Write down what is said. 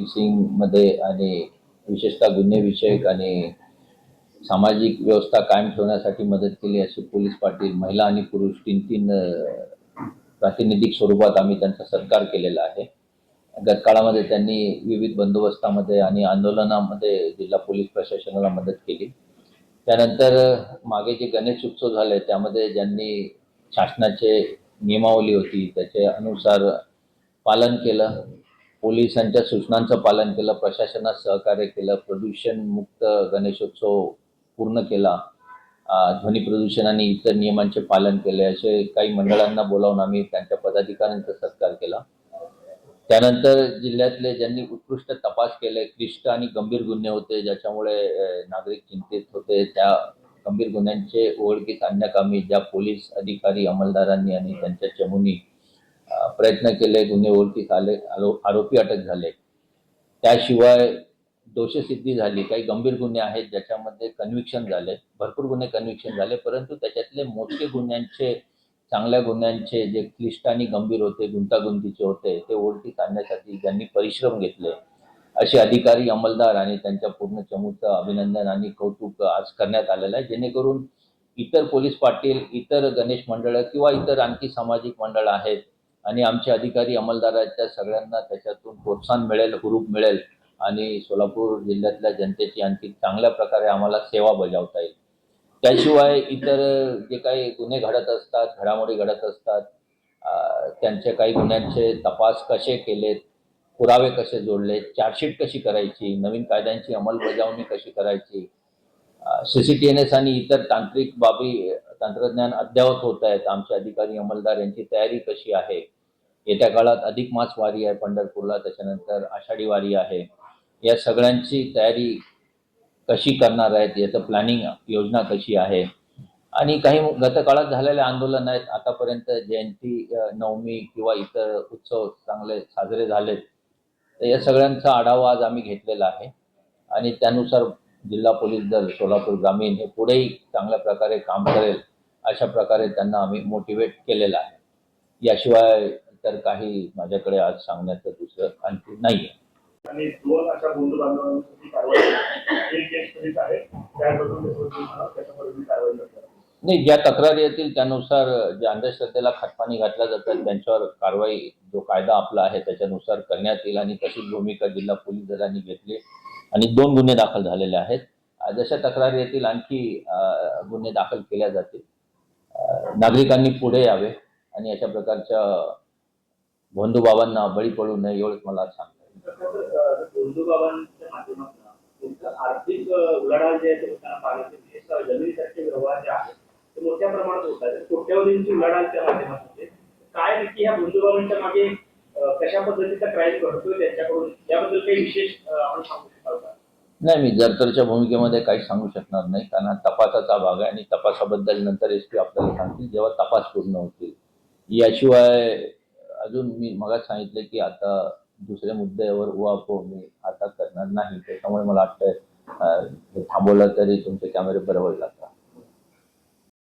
Policing मध्ये आणि विशेषतः गुन्हे विषयक आणि सामाजिक व्यवस्था कायम ठेवण्यासाठी मदत केली अशी पोलीस पाटील, महिला आणि पुरुष तीन प्रातिनिधिक स्वरूपात आम्ही त्यांचा सत्कार केलेला आहे. गतकाळामध्ये त्यांनी विविध बंदोबस्तामध्ये आणि आंदोलनामध्ये जिल्हा पोलीस प्रशासनाला मदत केली. त्यानंतर मागे जे गणेश उत्सव झाले त्यामध्ये ज्यांनी शासनाचे नियमावली होती त्याचे अनुसार पालन केलं, पोलिसांच्या सूचनांचं पालन केलं, प्रशासनात सहकार्य केलं, प्रदूषण मुक्त गणेशोत्सव पूर्ण केला, ध्वनी प्रदूषण आणि इतर नियमांचे पालन केले, असे काही मंडळांना बोलावून आम्ही त्यांच्या पदाधिकाऱ्यांचा सत्कार केला. त्यानंतर जिल्ह्यातले ज्यांनी उत्कृष्ट तपास केले, क्लिष्ट आणि गंभीर गुन्हे होते ज्याच्यामुळे नागरिक चिंतित होते, त्या गंभीर गुन्ह्यांचे उघडकीस आणण्याकामी ज्या पोलीस अधिकारी अंमलदारांनी आणि त्यांच्या चमूंनी प्रयत्न केले, गुन्हे उघडकीस आले, आरोपी अटक झाले. त्याशिवाय दोषसिद्धी झाली. काही गंभीर गुन्हे आहेत ज्याच्यामध्ये कन्व्हिक्शन झाले, भरपूर गुन्हे कन्व्हिक्शन झाले, परंतु त्याच्यातले मोजके गुन्ह्यांचे, चांगल्या गुन्ह्यांचे जे क्लिष्ट आणि गंभीर होते, गुंतागुंतीचे होते, ते उघडकीस आणण्यासाठी ज्यांनी परिश्रम घेतले असे अधिकारी, अंमलदार आणि त्यांच्या पूर्ण चमूचं अभिनंदन आणि कौतुक आज करण्यात आलेलं आहे, जेणेकरून इतर पोलीस पाटील, इतर गणेश मंडळ किंवा इतर आणखी सामाजिक मंडळ आहेत आणि आमचे अधिकारी अंमलदाराच्या सगळ्यांना त्याच्यातून प्रोत्साहन मिळेल, हुरूप मिळेल आणि सोलापूर जिल्ह्यातल्या जनतेची आणखी चांगल्या प्रकारे आम्हाला सेवा बजावता येईल. त्याशिवाय इतर जे काही गुन्हे घडत असतात, घडामोडी घडत असतात, त्यांचे काही गुन्ह्यांचे तपास कसे केलेत, पुरावे कसे जोडलेत, चार्जशीट कशी करायची, नवीन कायद्यांची अंमलबजावणी कशी करायची, CCTNS आणि इतर तांत्रिक बाबी, तंत्रज्ञान अद्ययावत होत आहेत, आमचे अधिकारी अंमलदार यांची तयारी कशी आहे, येत्या काळात अधिक मास वारी आहे पंढरपूरला, त्याच्यानंतर आषाढी वारी आहे, या सगळ्यांची तयारी कशी करणार आहेत, याचं प्लॅनिंग, योजना कशी आहे, आणि काही गतकाळात झालेले आंदोलन आहेत, आतापर्यंत जयंती, नवमी किंवा इतर उत्सव चांगले साजरे झालेत, तर या सगळ्यांचा आढावा आज आम्ही घेतलेला आहे आणि त्यानुसार जिल्हा पोलीस दल सोलापूर ग्रामीण हे पुढेही चांगल्या प्रकारे काम करेल अशा प्रकारे त्यांना आम्ही मोटिवेट केलेलं आहे. याशिवाय तर काही माझ्याकडे आज सांगण्याचं दुसरं आणखी नाही आहे. आणि दोन अशा बंधू बांधवांची कारवाई एक केस आहे त्याबद्दल कारवाई करतात. नाही, ज्या तक्रारी येतील त्यानुसार ज्या अंधश्रद्धेला खतपाणी घातल्या जातात त्यांच्यावर कारवाई, जो कायदा आपला आहे त्याच्यानुसार करण्यात येईल आणि तशीच भूमिका जिल्हा पोलीस दलांनी घेतली आणि 2 गुन्हे दाखल झालेले आहेत. जशा तक्रारी येतील आणखी गुन्हे दाखल केल्या जातील. नागरिकांनी पुढे यावे आणि अशा प्रकारच्या बंधुभावांना बळी पडू नये एवढंच मला सांगता येईल. बंधुभावांच्या माध्यमातून आर्थिक उलाढाल जे आहे ते जमिनीसारखे व्यवहार जे आहेत ते मोठ्या प्रमाणात होत आहेत. कोट्यवधींची उलाढाल त्या माध्यमातून काय नक्की ह्या बंधुभावांच्या मागे कशा पद्धतीचा क्राईम घडतोय त्यांच्याकडून, याबद्दल काही विशेष आपण सांगू शकाल का? नाही, मी जरतरच्या भूमिकेमध्ये काही सांगू शकणार नाही, कारण हा तपासाचा भाग आहे आणि तपासाबद्दल नंतर SP आपल्याला सांगतील जेव्हा तपास पूर्ण होतील. याशिवाय अजून मी मगाच सांगितले की आता दुसऱ्या मुद्द्यावर उहापोह मी आता करणार नाही, त्याच्यामुळे मला वाटतं थांबवलं तरी तुमचे कॅमेरे बरोबर लागतात.